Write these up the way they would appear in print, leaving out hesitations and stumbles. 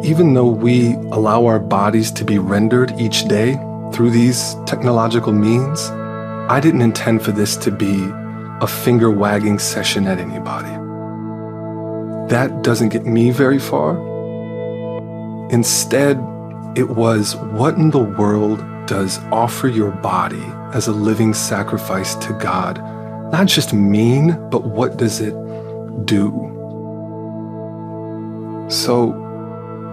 even though we allow our bodies to be rendered each day through these technological means, I didn't intend for this to be a finger-wagging session at anybody. That doesn't get me very far. Instead, it was, what in the world does offer your body as a living sacrifice to God not just mean, but what does it do? So,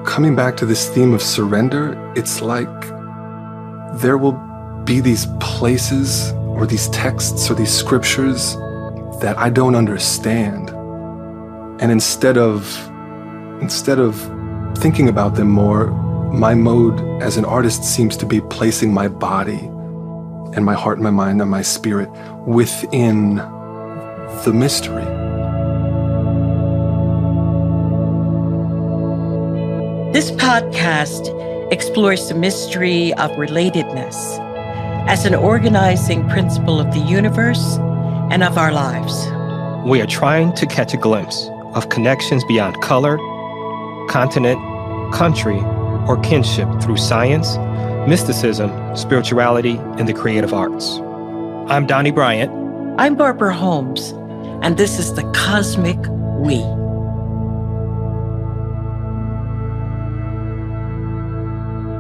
coming back to this theme of surrender, it's like there will be these places or these texts or these scriptures that I don't understand. And instead of thinking about them more, my mode as an artist seems to be placing my body and my heart and my mind and my spirit within the mystery. This podcast explores the mystery of relatedness as an organizing principle of the universe and of our lives. We are trying to catch a glimpse of connections beyond color, continent, country, or kinship through science, mysticism, spirituality, and the creative arts. I'm Donny Bryant. I'm Barbara Holmes, and this is The Cosmic We.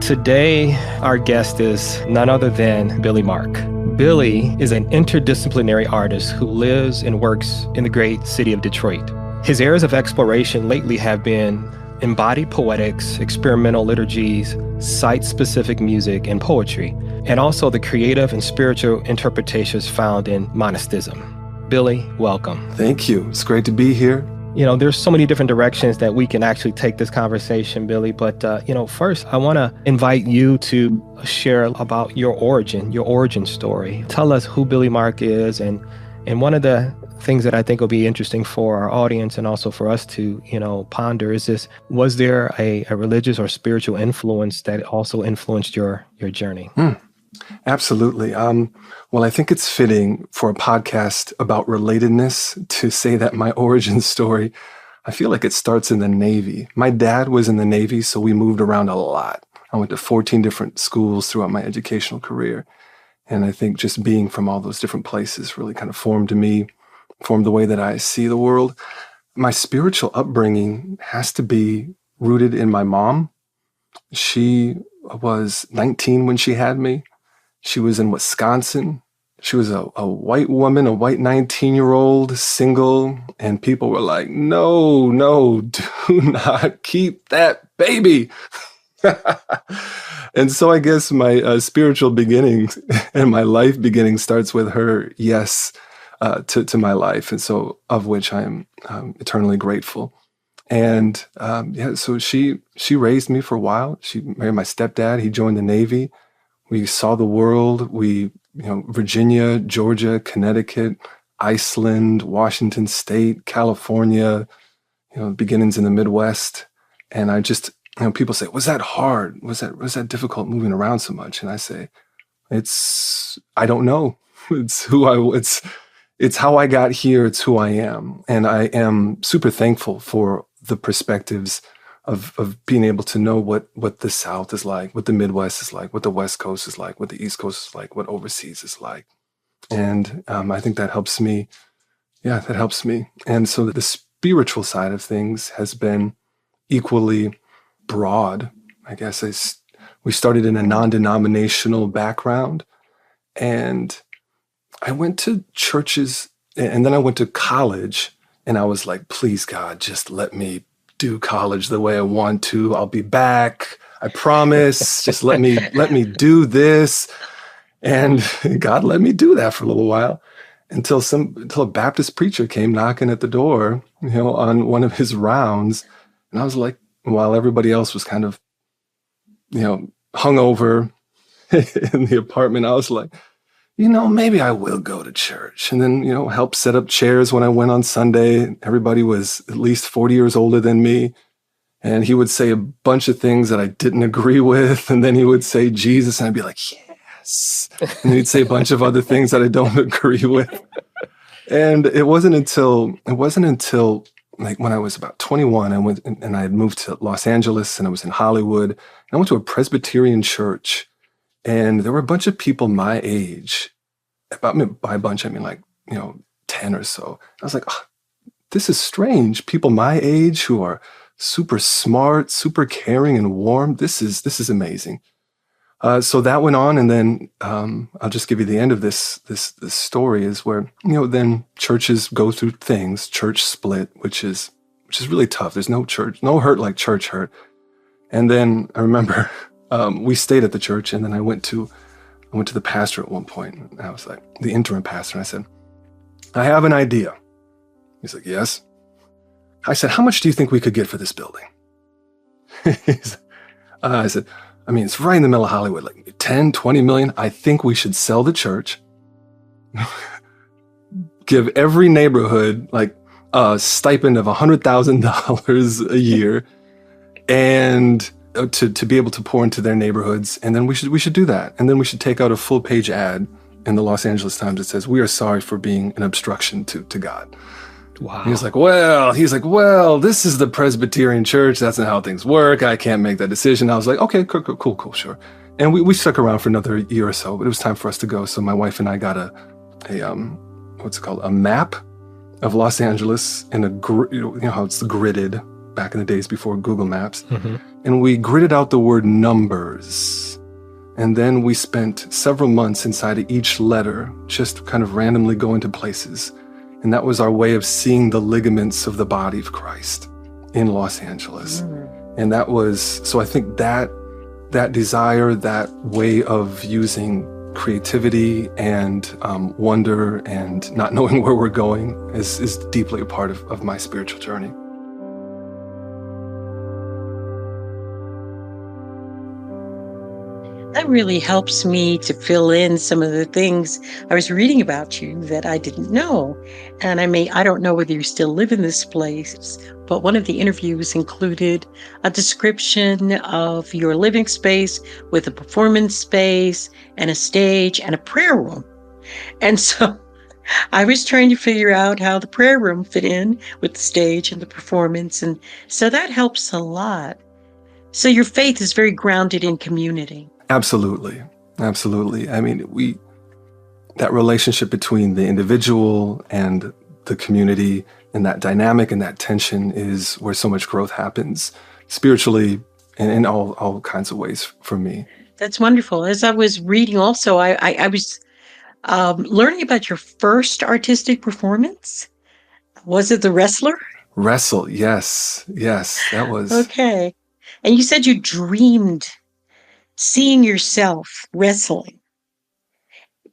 Today, our guest is none other than Billy Mark. Billy is an interdisciplinary artist who lives and works in the great city of Detroit. His areas of exploration lately have been embodied poetics, experimental liturgies, site-specific music, and poetry, and also the creative and spiritual interpretations found in monasticism. Billy, welcome. Thank you. It's great to be here. You know, there's so many different directions that we can actually take this conversation, Billy. But, first, I want to invite you to share about your origin story. Tell us who Billy Mark is. And one of the things that I think will be interesting for our audience and also for us to, ponder is this: was there a religious or spiritual influence that also influenced your journey? Absolutely. Well, I think it's fitting for a podcast about relatedness to say that my origin story, I feel like it starts in the Navy. My dad was in the Navy, so we moved around a lot. I went to 14 different schools throughout my educational career. And I think just being from all those different places really kind of formed the way that I see the world. My spiritual upbringing has to be rooted in my mom. She was 19 when she had me. She was in Wisconsin. She was a white woman, a white 19-year-old, single, and people were like, no, do not keep that baby. And so I guess my spiritual beginnings and my life beginning starts with her yes to my life, and so of which I am eternally grateful. And so she raised me for a while. She married my stepdad. He joined the Navy. We saw the world. Virginia, Georgia, Connecticut, Iceland, Washington State, California, beginnings in the Midwest. And I just, people say, was that hard? Was that difficult moving around so much? And I say, I don't know. It's how I got here. It's who I am. And I am super thankful for the perspectives of being able to know what the South is like, what the Midwest is like, what the West Coast is like, what the East Coast is like, what overseas is like. And I think that helps me. Yeah, that helps me. And so the spiritual side of things has been equally broad. I guess we started in a non-denominational background, and I went to churches, and then I went to college, and I was like, please, God, just let me do college the way I want to. I'll be back. I promise. Just let me do this. And God let me do that for a little while until a Baptist preacher came knocking at the door, on one of his rounds. And I was like, while everybody else was kind of, hungover in the apartment, I was like, maybe I will go to church. And then, help set up chairs when I went on Sunday. Everybody was at least 40 years older than me. And he would say a bunch of things that I didn't agree with. And then he would say Jesus, and I'd be like, yes. And he'd say a bunch of other things that I don't agree with. And it wasn't until like when I was about 21, I went and I had moved to Los Angeles, and I was in Hollywood. And I went to a Presbyterian church, and there were a bunch of people my age. By a bunch, I mean like, 10 or so. I was like, oh, this is strange. People my age who are super smart, super caring and warm. This is amazing. So that went on, and then I'll just give you the end of this story is where then churches go through things. Church split, which is really tough. There's no hurt like church hurt. And then I remember we stayed at the church, and then I went to the pastor at one point, and I was like the interim pastor, and I said, I have an idea. He's like, yes. I said, how much do you think we could get for this building? I said, I mean, it's right in the middle of Hollywood, like 10, 20 million. I think we should sell the church, give every neighborhood like a stipend of $100,000 a year, and to be able to pour into their neighborhoods. And then we should do that. And then we should take out a full page ad in the Los Angeles Times that says, we are sorry for being an obstruction to God. Wow. He's like, well, this is the Presbyterian church. That's not how things work. I can't make that decision. I was like, okay, cool, sure. And we stuck around for another year or so, but it was time for us to go. So my wife and I got a what's it called? A map of Los Angeles, and you know how it's gridded back in the days before Google Maps. Mm-hmm. And we gridded out the word numbers. And then we spent several months inside of each letter, just kind of randomly going to places. And that was our way of seeing the ligaments of the body of Christ in Los Angeles. And that was, so I think that desire, that way of using creativity and wonder and not knowing where we're going is deeply a part of my spiritual journey. That really helps me to fill in some of the things I was reading about you that I didn't know. And I don't know whether you still live in this place, but one of the interviews included a description of your living space with a performance space and a stage and a prayer room. And so I was trying to figure out how the prayer room fit in with the stage and the performance. And so that helps a lot. So your faith is very grounded in community. Absolutely. I mean, that relationship between the individual and the community and that dynamic and that tension is where so much growth happens spiritually and in all kinds of ways for me. That's wonderful. As I was reading also, I was learning about your first artistic performance. Was it The Wrestler? Wrestle, yes, that was. Okay. And you said you dreamed seeing yourself wrestling.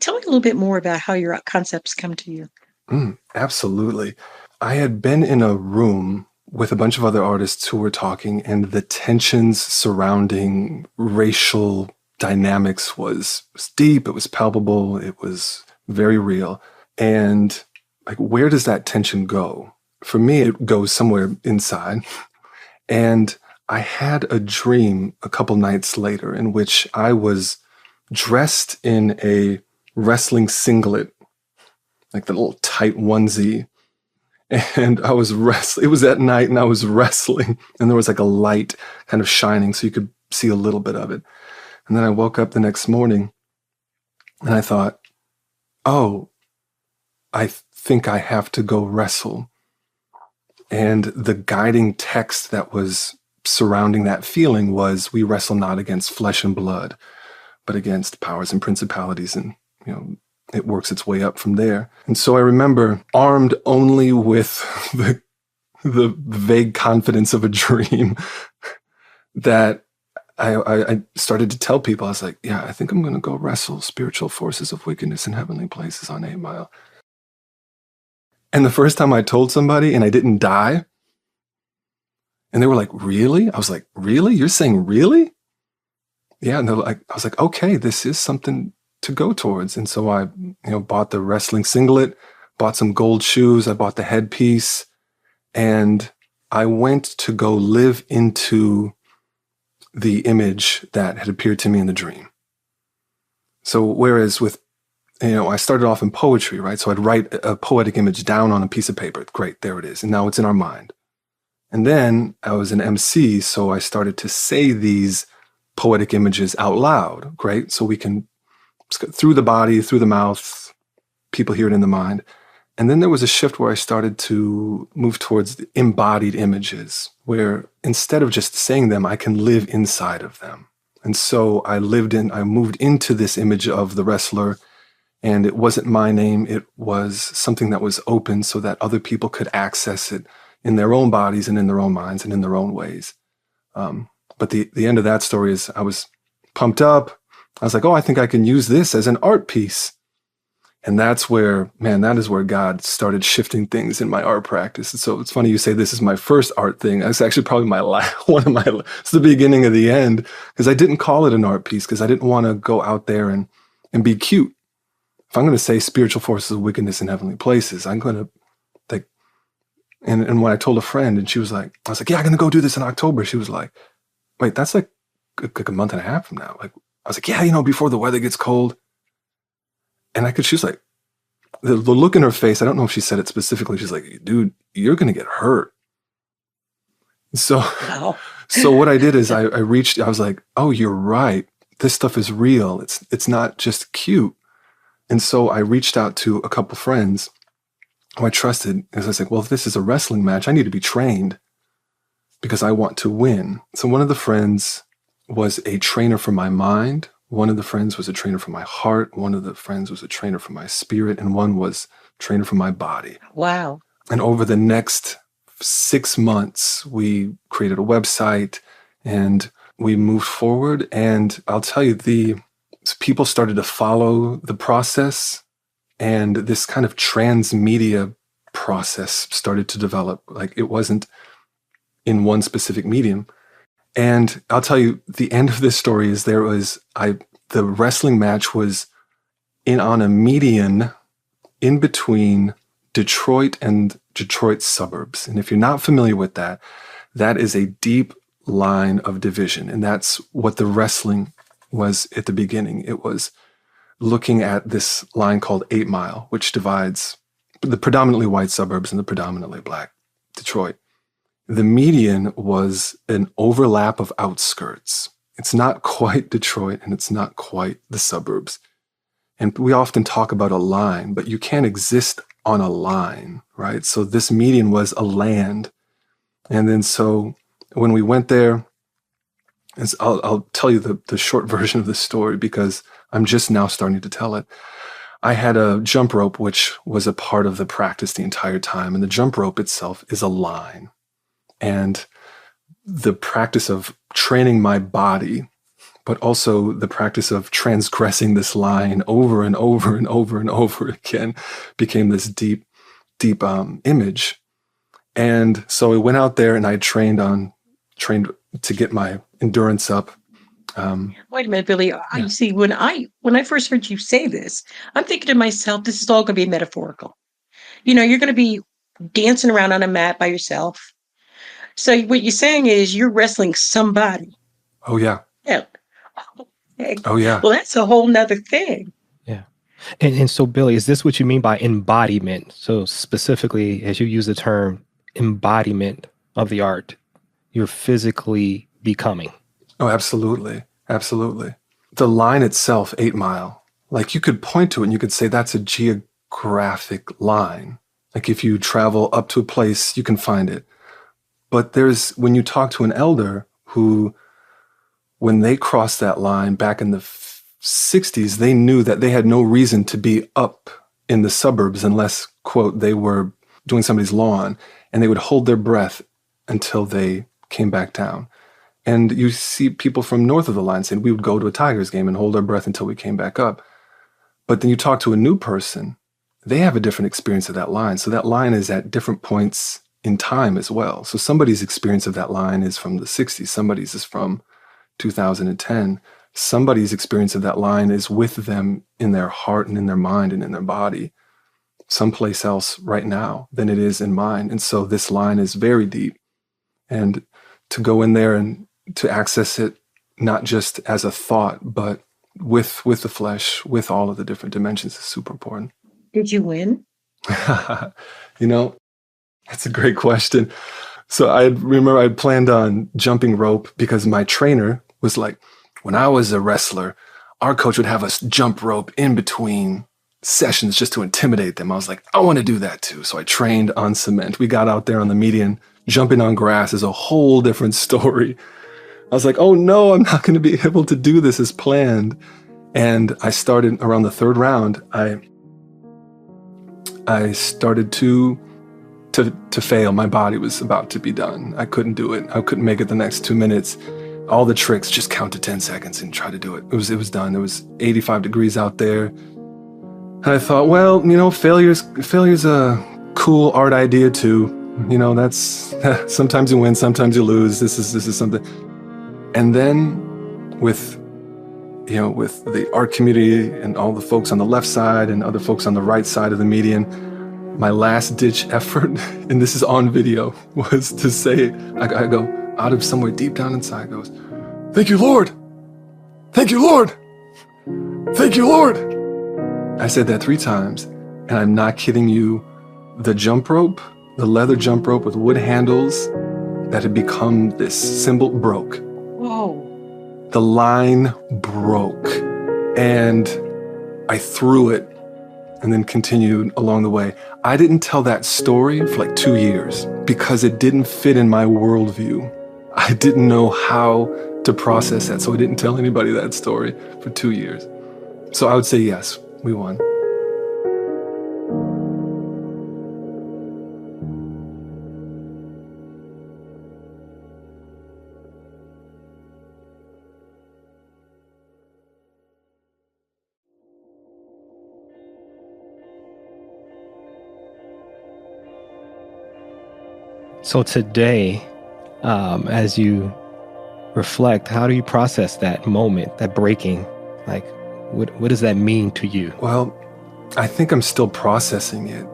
Tell me a little bit more about how your concepts come to you. Absolutely. I had been in a room with a bunch of other artists who were talking, and the tensions surrounding racial dynamics was deep, it was palpable, it was very real. And like, where does that tension go? For me, it goes somewhere inside. And I had a dream a couple nights later in which I was dressed in a wrestling singlet, like the little tight onesie. And I was wrestling. It was at night and I was wrestling, and there was like a light kind of shining so you could see a little bit of it. And then I woke up the next morning and I thought, oh, I think I have to go wrestle. And the guiding text that was surrounding that feeling was, we wrestle not against flesh and blood, but against powers and principalities. And, it works its way up from there. And so I remember, armed only with the vague confidence of a dream, that I started to tell people, I was like, yeah, I think I'm going to go wrestle spiritual forces of wickedness in heavenly places on 8 Mile. And the first time I told somebody and I didn't die, and they were like, really? I was like, really? You're saying really? Yeah. And I was like, okay, this is something to go towards. And so I, bought the wrestling singlet, bought some gold shoes, I bought the headpiece, and I went to go live into the image that had appeared to me in the dream. So whereas with, I started off in poetry, right? So I'd write a poetic image down on a piece of paper. Great, there it is. And now it's in our mind. And then I was an MC, so I started to say these poetic images out loud, right? So we can, through the body, through the mouth, people hear it in the mind. And then there was a shift where I started to move towards the embodied images, where instead of just saying them, I can live inside of them. And so I moved into this image of the wrestler, and it wasn't my name. It was something that was open so that other people could access it in their own bodies and in their own minds and in their own ways. But the end of that story is I was pumped up. I was like, oh, I think I can use this as an art piece. And that's where, man, that is where God started shifting things in my art practice. And so it's funny you say this is my first art thing. It's actually probably it's the beginning of the end, because I didn't call it an art piece because I didn't want to go out there and be cute. If I'm going to say spiritual forces of wickedness in heavenly places, I'm going to and when I told a friend and she was like, I was like, yeah, I'm going to go do this in October. She was like, wait, that's like a month and a half from now. Like, I was like, yeah, before the weather gets cold. And she was like, the look in her face, I don't know if she said it specifically. She's like, dude, you're going to get hurt. So, Wow. So what I did is I was like, oh, you're right. This stuff is real. It's not just cute. And so I reached out to a couple friends who I trusted, because I was like, well, if this is a wrestling match, I need to be trained because I want to win. So one of the friends was a trainer for my mind. One of the friends was a trainer for my heart. One of the friends was a trainer for my spirit. And one was a trainer for my body. Wow. And over the next 6 months, we created a website and we moved forward. And I'll tell you, people started to follow the process, and this kind of transmedia process started to develop. Like, it wasn't in one specific medium. And I'll tell you, the end of this story is the wrestling match was on a median in between Detroit and Detroit suburbs. And if you're not familiar with that, that is a deep line of division. And that's what the wrestling was at the beginning. It was looking at this line called 8 Mile, which divides the predominantly white suburbs and the predominantly black Detroit. The median was an overlap of outskirts. It's not quite Detroit and it's not quite the suburbs. And we often talk about a line, but you can't exist on a line, right? So this median was a land. And then so when we went there, I'll tell you the short version of the story because I'm just now starting to tell it. I had a jump rope, which was a part of the practice the entire time. And the jump rope itself is a line. And the practice of training my body, but also the practice of transgressing this line over and over and over and over again became this deep image. And so I went out there and I trained to get my endurance up. Wait a minute, Billy. I see. When I first heard you say this, I'm thinking to myself, this is all going to be metaphorical. You're going to be dancing around on a mat by yourself. So what you're saying is you're wrestling somebody. Oh, yeah. Yeah. Oh, yeah. Well, that's a whole nother thing. Yeah. And so, Billy, is this what you mean by embodiment? So specifically, as you use the term embodiment of the art, you're physically becoming. Oh, absolutely. Absolutely. The line itself, 8 Mile, like you could point to it and you could say that's a geographic line. Like if you travel up to a place, you can find it. But when you talk to an elder who, when they crossed that line back in the 60s, they knew that they had no reason to be up in the suburbs unless, quote, they were doing somebody's lawn, and they would hold their breath until they came back down. And you see people from north of the line saying we would go to a Tigers game and hold our breath until we came back up. But then you talk to a new person, they have a different experience of that line. So that line is at different points in time as well. So somebody's experience of that line is from the 60s. Somebody's is from 2010. Somebody's experience of that line is with them in their heart and in their mind and in their body, someplace else right now than it is in mine. And so this line is very deep. And to go in there and to access it, not just as a thought, but with the flesh, with all of the different dimensions is super important. Did you win? That's a great question. So I remember I planned on jumping rope because my trainer was like, when I was a wrestler, our coach would have us jump rope in between sessions just to intimidate them. I was like, I want to do that too. So I trained on cement. We got out there on the median. Jumping on grass is a whole different story. I was like, oh no, I'm not going to be able to do this as planned. And I started around the third round. I started to fail. My body was about to be done. I couldn't do it. I couldn't make it the next 2 minutes. All the tricks, just count to 10 seconds and try to do it. It was done. It was 85 degrees out there. And I thought, well, failure's a cool art idea too. That's sometimes you win, sometimes you lose. This is something. And then with the art community and all the folks on the left side and other folks on the right side of the median, my last ditch effort, and this is on video, was to say, I go out of somewhere deep down inside, goes, "Thank you, Lord. Thank you, Lord. Thank you, Lord." I said that 3 times, and I'm not kidding you. The jump rope, the leather jump rope with wood handles that had become this symbol broke. Whoa. The line broke, and I threw it and then continued along the way. I didn't tell that story for like 2 years because it didn't fit in my worldview. I didn't know how to process that, so I didn't tell anybody that story for 2 years. So I would say yes, we won. So today, as you reflect, how do you process that moment, that breaking? Like, what does that mean to you? Well, I think I'm still processing it.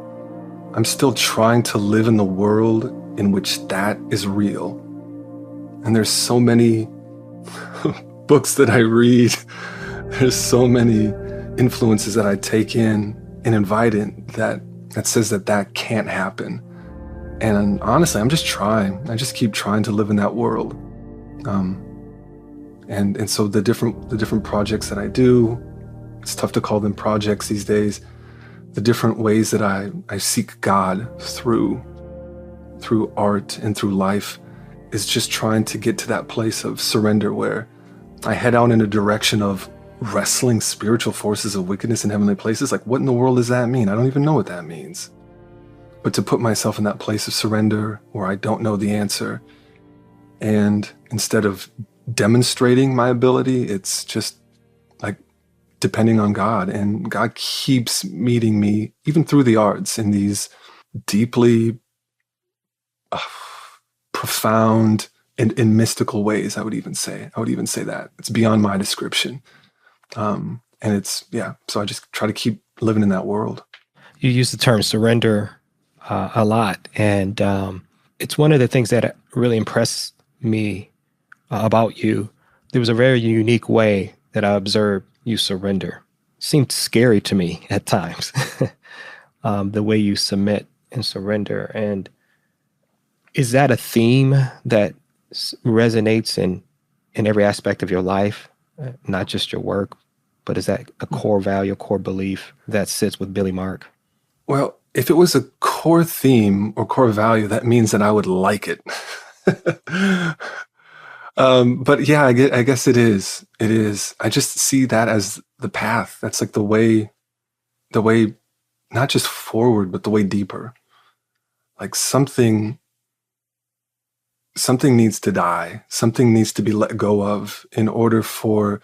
I'm still trying to live in the world in which that is real. And there's so many books that I read. There's so many influences that I take in and invite in that says that can't happen. And honestly, I'm just trying. I just keep trying to live in that world. And so the different projects that I do, it's tough to call them projects these days. The different ways that I seek God through art and through life is just trying to get to that place of surrender where I head out in a direction of wrestling spiritual forces of wickedness in heavenly places. Like, what in the world does that mean? I don't even know what that means. But to put myself in that place of surrender where I don't know the answer, and instead of demonstrating my ability, it's just like depending on God. And God keeps meeting me, even through the arts, in these deeply profound and mystical ways, I would even say that. It's beyond my description. And so I just try to keep living in that world. You use the term surrender a lot. And it's one of the things that really impressed me about you. There was a very unique way that I observed you surrender. Seemed scary to me at times, the way you submit and surrender. And is that a theme that resonates in every aspect of your life, not just your work, but is that a core value, a core belief that sits with Billy Mark? Well, if it was a core theme or core value, that means that I would like it. But yeah, I guess it is. It is. I just see that as the path. That's like the way, not just forward, but the way deeper. Like something needs to die. Something needs to be let go of in order for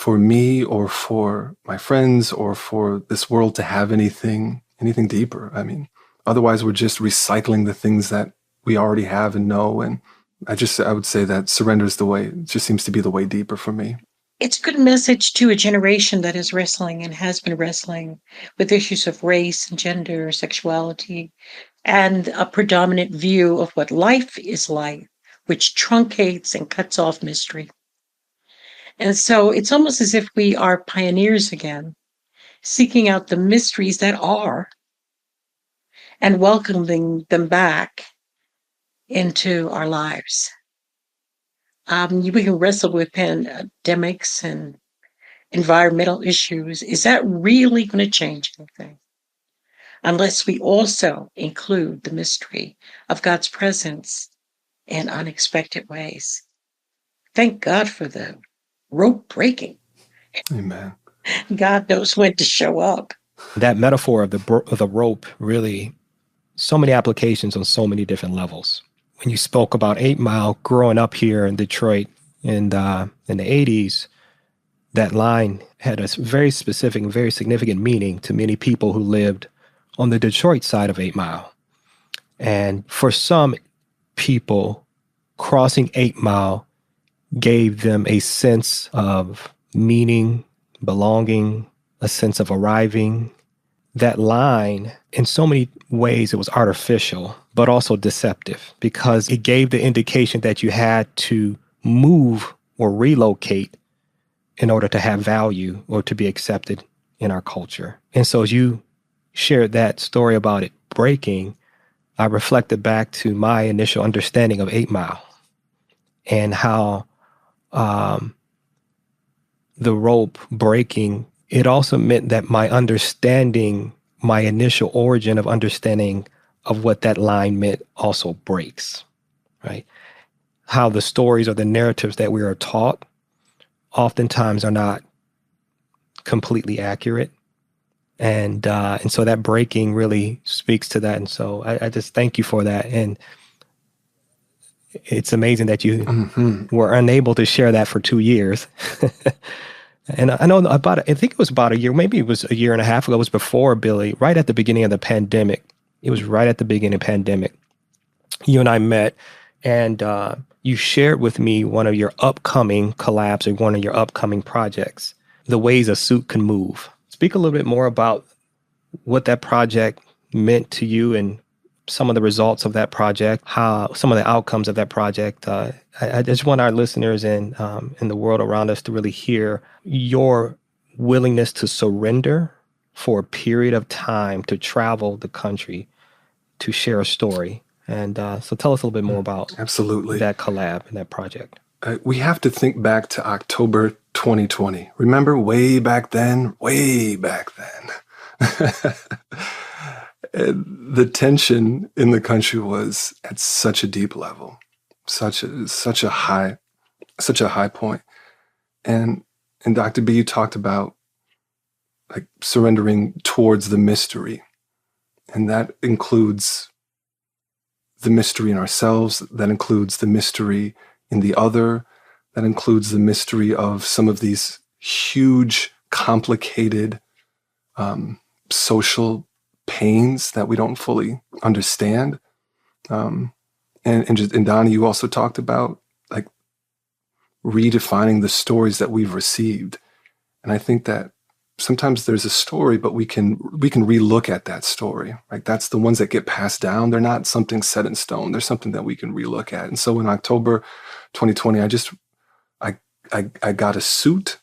me or for my friends or for this world to have anything deeper. I mean, otherwise we're just recycling the things that we already have and know. And I would say that surrender is the way. It just seems to be the way deeper for me. It's a good message to a generation that is wrestling and has been wrestling with issues of race and gender, sexuality, and a predominant view of what life is like, which truncates and cuts off mystery. And so it's almost as if we are pioneers again, seeking out the mysteries that are and welcoming them back into our lives. We can wrestle with pandemics and environmental issues. Is that really going to change anything? Unless we also include the mystery of God's presence in unexpected ways. Thank God for the rope breaking. Amen. God knows when to show up. That metaphor of the rope, really, so many applications on so many different levels. When you spoke about 8 Mile, growing up here in Detroit in the 80s, that line had a very specific and very significant meaning to many people who lived on the Detroit side of 8 Mile. And for some people, crossing 8 Mile gave them a sense of meaning, belonging, a sense of arriving. That line, in so many ways, it was artificial, but also deceptive, because it gave the indication that you had to move or relocate in order to have value or to be accepted in our culture. And so as you shared that story about it breaking, I reflected back to my initial understanding of 8 Mile and how the rope breaking, it also meant that my understanding, my initial origin of understanding of what that line meant also breaks, right? How the stories or the narratives that we are taught oftentimes are not completely accurate. And so that breaking really speaks to that. And so I just thank you for that. And it's amazing that you were unable to share that for 2 years. And I know I think it was about a year, maybe it was a year and a half ago. It was before, Billy, right at the beginning of the pandemic. It was right at the beginning of the pandemic. You and I met, and you shared with me one of your upcoming collabs or one of your upcoming projects, The Ways a Suit Can Move. Speak a little bit more about what that project meant to you and some of the results of that project, how some of the outcomes of that project. I just want our listeners and the world around us to really hear your willingness to surrender for a period of time to travel the country to share a story. And so tell us a little bit more about Absolutely that collab and that project. We have to think back to October 2020. Remember way back then? The tension in the country was at such a deep level, such a high point. And Dr. B, you talked about like surrendering towards the mystery. And that includes the mystery in ourselves, that includes the mystery in the other, that includes the mystery of some of these huge, complicated social pains that we don't fully understand. And Donny, you also talked about like redefining the stories that we've received. And I think that sometimes there's a story, but we can relook at that story, right? That's the ones that get passed down. They're not something set in stone. There's something that we can relook at. And so in October 2020, I got a suit,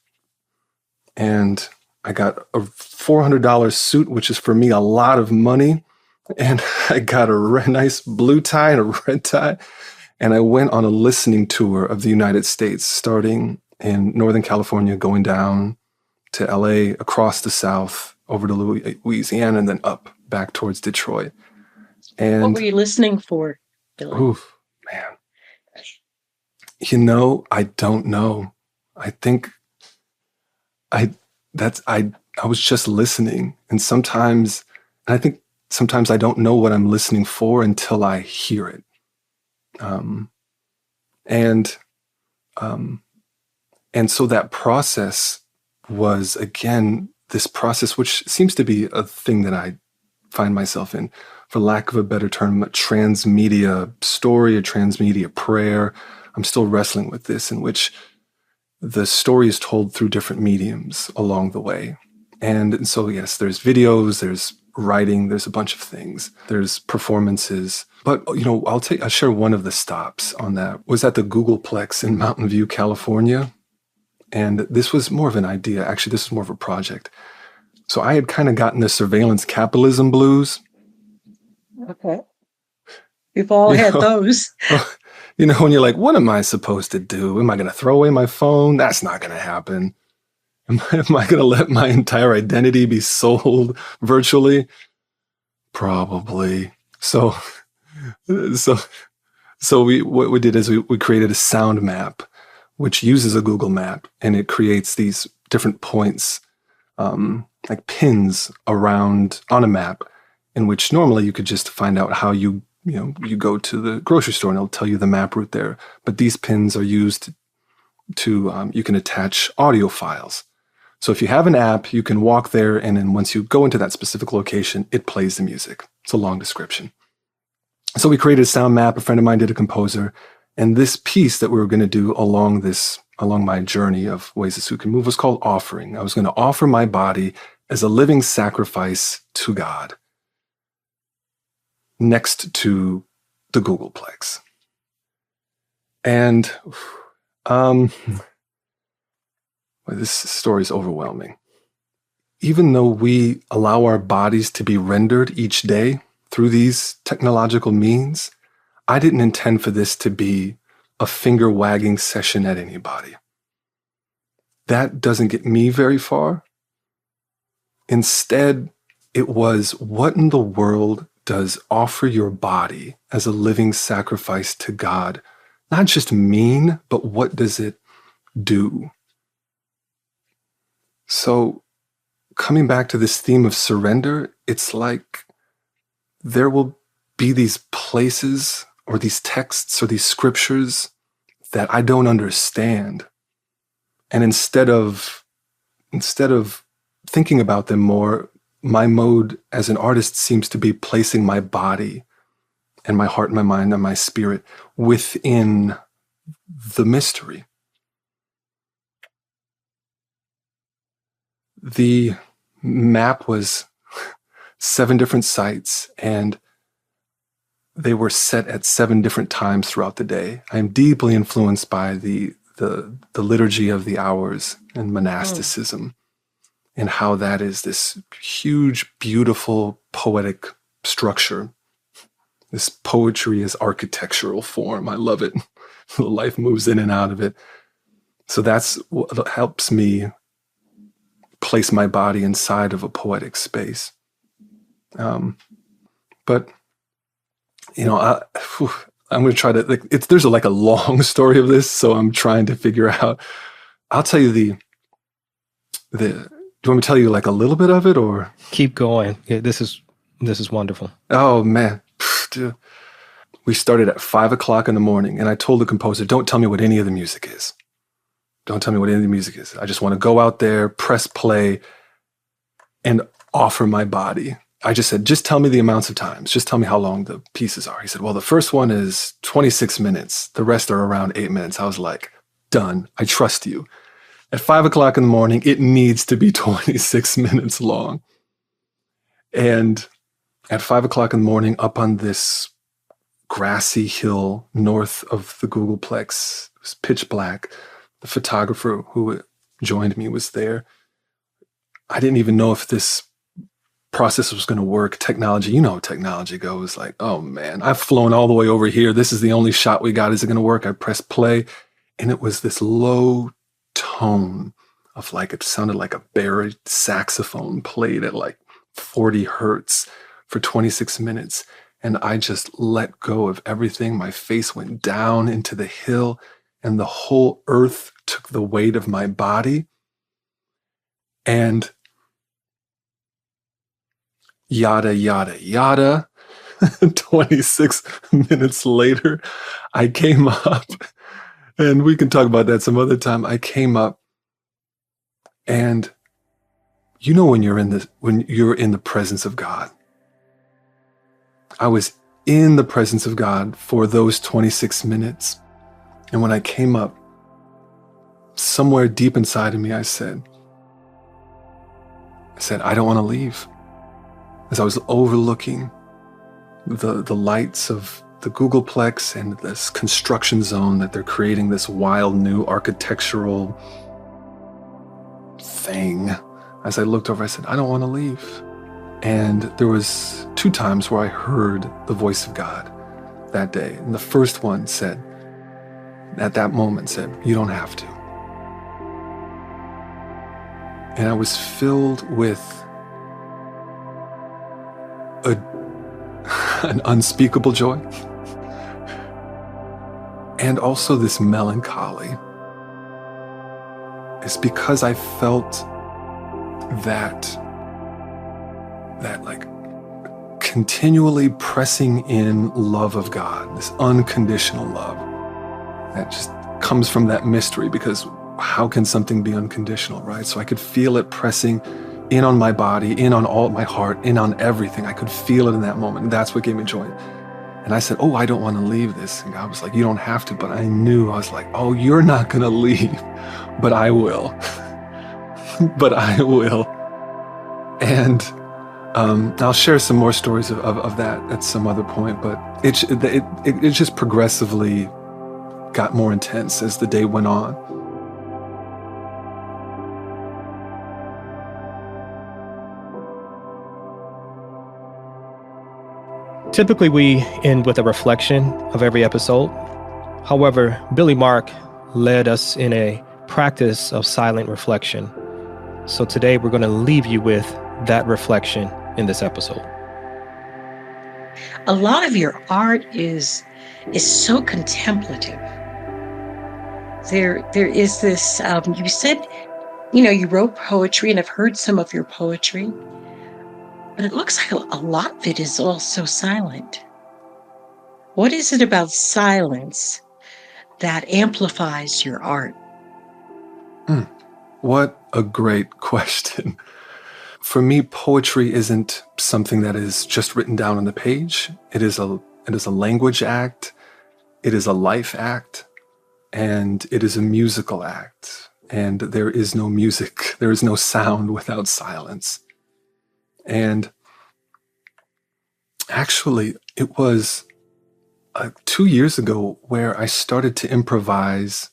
and I got a $400 suit, which is for me a lot of money. And I got a nice blue tie and a red tie. And I went on a listening tour of the United States, starting in Northern California, going down to LA, across the South, over to Louisiana, and then up back towards Detroit. And what were you listening for, Billy? Oof, man. I don't know. I think I was just listening. And I think sometimes I don't know what I'm listening for until I hear it. And so that process was, again, this process, which seems to be a thing that I find myself in, for lack of a better term, a transmedia story, a transmedia prayer. I'm still wrestling with this, in which the story is told through different mediums along the way. And so, yes, there's videos, there's writing, there's a bunch of things, there's performances. But, I'll share one of the stops on that. Was at the Googleplex in Mountain View, California. And this was more of an idea. Actually, this was more of a project. So I had kind of gotten the surveillance capitalism blues. Okay. We've all You had know, those. when you're like, what am I supposed to do? Am I going to throw away my phone? That's not going to happen. Am I going to let my entire identity be sold virtually? Probably. So, so, what we did is we created a sound map, which uses a Google map, and it creates these different points, like pins around on a map, in which normally you could just find out how you go to the grocery store and it'll tell you the map route there. But these pins are used to you can attach audio files. So if you have an app, you can walk there, and then once you go into that specific location, it plays the music. It's a long description. So we created a sound map. A friend of mine did a composer, and this piece that we were going to do along my journey of Ways That Suit Can Move was called Offering. I was going to offer my body as a living sacrifice to God next to the Googleplex. And this story is overwhelming. Even though we allow our bodies to be rendered each day through these technological means, I didn't intend for this to be a finger-wagging session at anybody. That doesn't get me very far. Instead, it was, what in the world does offer your body as a living sacrifice to God not just mean, but what does it do? So, coming back to this theme of surrender, it's like there will be these places or these texts or these scriptures that I don't understand. And instead of thinking about them more, my mode as an artist seems to be placing my body and my heart and my mind and my spirit within the mystery. The map was 7 different sites, and they were set at 7 different times throughout the day. I am deeply influenced by the liturgy of the hours and monasticism, and how that is this huge, beautiful, poetic structure. This poetry is architectural form. I love it. Life moves in and out of it. So that's what helps me place my body inside of a poetic space. But I'm going to try to, there's a long story of this, so I'm trying to figure out. I'll tell you do you want me to tell you a little bit of it, or? Keep going. Yeah, this is wonderful. Oh man. Dude. We started at 5:00 in the morning, and I told the composer, don't tell me what any of the music is. Don't tell me what any of the music is. I just want to go out there, press play, and offer my body. I just said, just tell me the amounts of times. Just tell me how long the pieces are. He said, well, the first one is 26 minutes. The rest are around 8 minutes. I was like, done. I trust you. At 5:00 in the morning, it needs to be 26 minutes long. And at 5:00 in the morning, up on this grassy hill north of the Googleplex, it was pitch black. The photographer who joined me was there. I didn't even know if this process was going to work. Technology, you know how technology goes. Like, oh man, I've flown all the way over here. This is the only shot we got. Is it going to work? I pressed play, and it was this low tone of it sounded like a buried saxophone played at 40 hertz for 26 minutes. And I just let go of everything. My face went down into the hill, and the whole earth took the weight of my body. And yada, yada, yada. 26 minutes later, I came up, and we can talk about that some other time. I came up, and when you're in the presence of God. I was in the presence of God for those 26 minutes. And when I came up, somewhere deep inside of me, I said, I don't want to leave. As I was overlooking the lights of the Googleplex and this construction zone that they're creating, this wild new architectural thing. As I looked over, I said, I don't want to leave. And there was 2 times where I heard the voice of God. that day. And the first one said, at that moment said, "You don't have to." And I was filled with an unspeakable joy and also this melancholy. It's because I felt that like continually pressing in love of God, this unconditional love that just comes from that mystery, because how can something be unconditional, right? So I could feel it pressing in on my body, in on all my heart, in on everything. I could feel it in that moment. And that's what gave me joy. And I said, "Oh, I don't want to leave this." And God was like, "You don't have to." But I knew, I was like, "Oh, you're not going to leave, but I will." But I will. And I'll share some more stories of that at some other point. But it just progressively got more intense as the day went on. Typically, we end with a reflection of every episode. However, Billy Mark led us in a practice of silent reflection. So today we're going to leave you with that reflection in this episode. A lot of your art is so contemplative. There is this, you said, you wrote poetry, and I've heard some of your poetry, but it looks like a lot of it is also silent. What is it about silence that amplifies your art? What a great question. For me, poetry isn't something that is just written down on the page. It is a language act. It is a life act. And it is a musical act. And there is no music. There is no sound without silence. And actually, it was 2 years ago where I started to improvise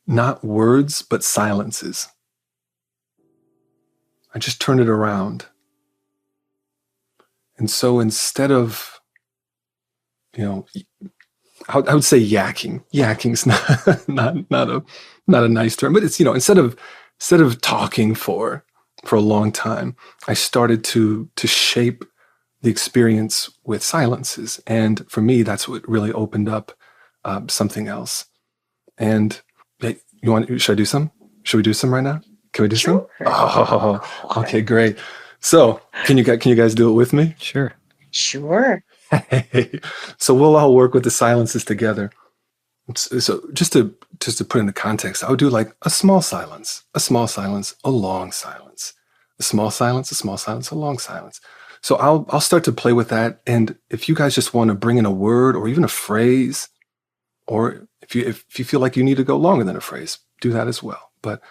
not words, but silences. I just turned it around. And so instead of, I would say yakking. Yakking's not a nice term, but it's, instead of talking for a long time, I started to shape the experience with silences. And for me, that's what really opened up something else. And should I do some? Should we do some right now? Can we do some? Oh, okay, great. So can you guys do it with me? Sure. Sure. So we'll all work with the silences together. So just to put into context, I would do like a small silence, a long silence, a small silence, a long silence. So I'll start to play with that. And if you guys just want to bring in a word or even a phrase, or if you feel like you need to go longer than a phrase, do that as well. But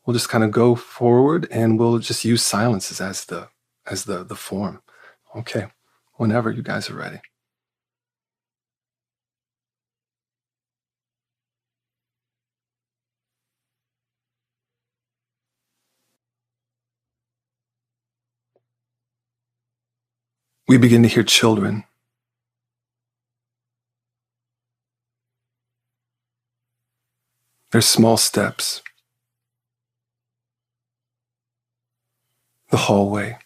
we'll just kind of go forward and we'll just use silences as the form. Okay. Whenever you guys are ready. We begin to hear children. Their small steps. The hallway.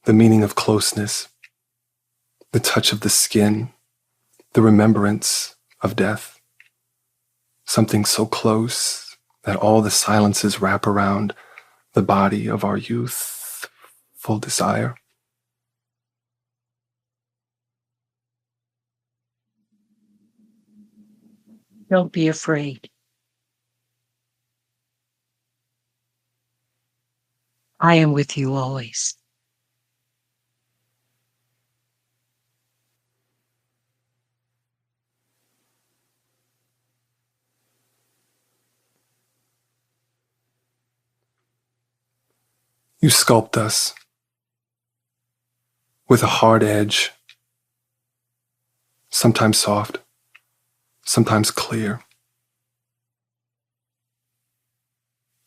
The meaning of closeness. The touch of the skin. The remembrance of death. Something so close that all the silences wrap around the body of our youth, full desire. Don't be afraid. I am with you always. You sculpt us with a hard edge, sometimes soft, sometimes clear.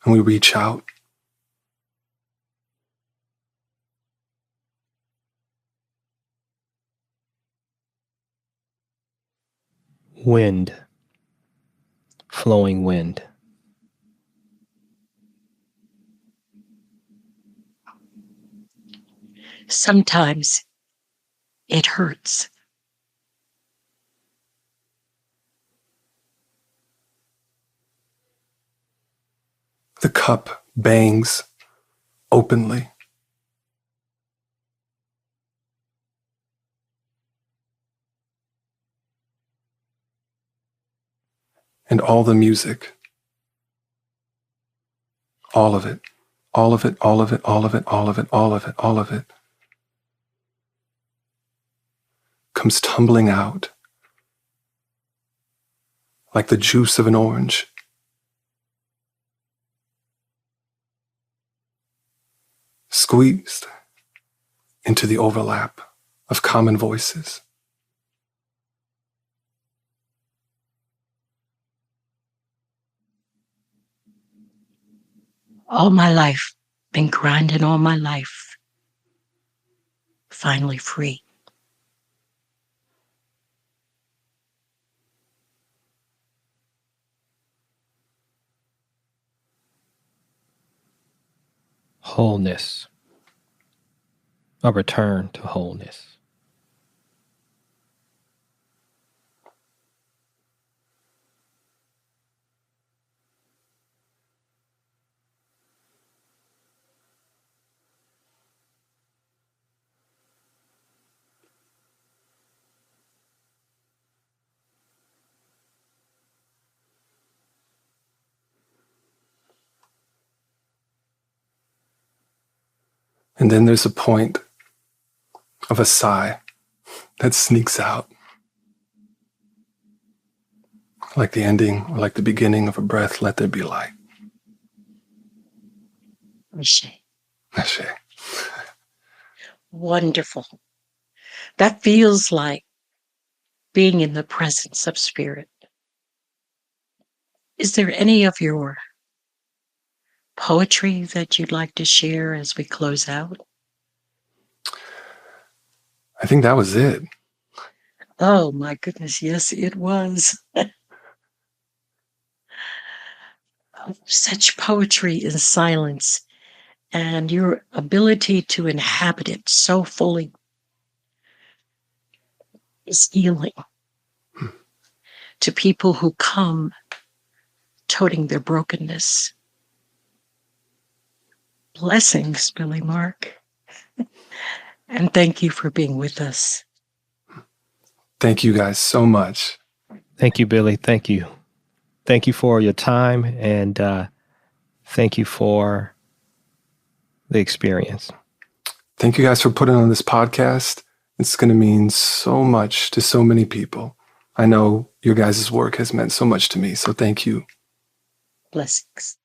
And we reach out. Wind, flowing wind. Sometimes it hurts. The cup bangs openly. And all the music, all of it, all of it, all of it, all of it, all of it, all of it, all of it, comes tumbling out like the juice of an orange. Squeezed into the overlap of common voices. All my life, been grinding all my life. Finally free. Wholeness. A return to wholeness. And then there's a point of a sigh that sneaks out, like the ending or like the beginning of a breath. Let there be light. Ashe. Ashe. Wonderful. That feels like being in the presence of spirit. Is there any of your poetry that you'd like to share as we close out? I think that was it. Oh my goodness, yes, it was. Such poetry in silence, and your ability to inhabit it so fully is healing to people who come toting their brokenness. Blessings, Billy Mark. And thank you for being with us. Thank you guys so much. Thank you, Billy. Thank you. Thank you for your time, and thank you for the experience. Thank you guys for putting on this podcast. It's going to mean so much to so many people. I know your guys' work has meant so much to me, so thank you. Blessings.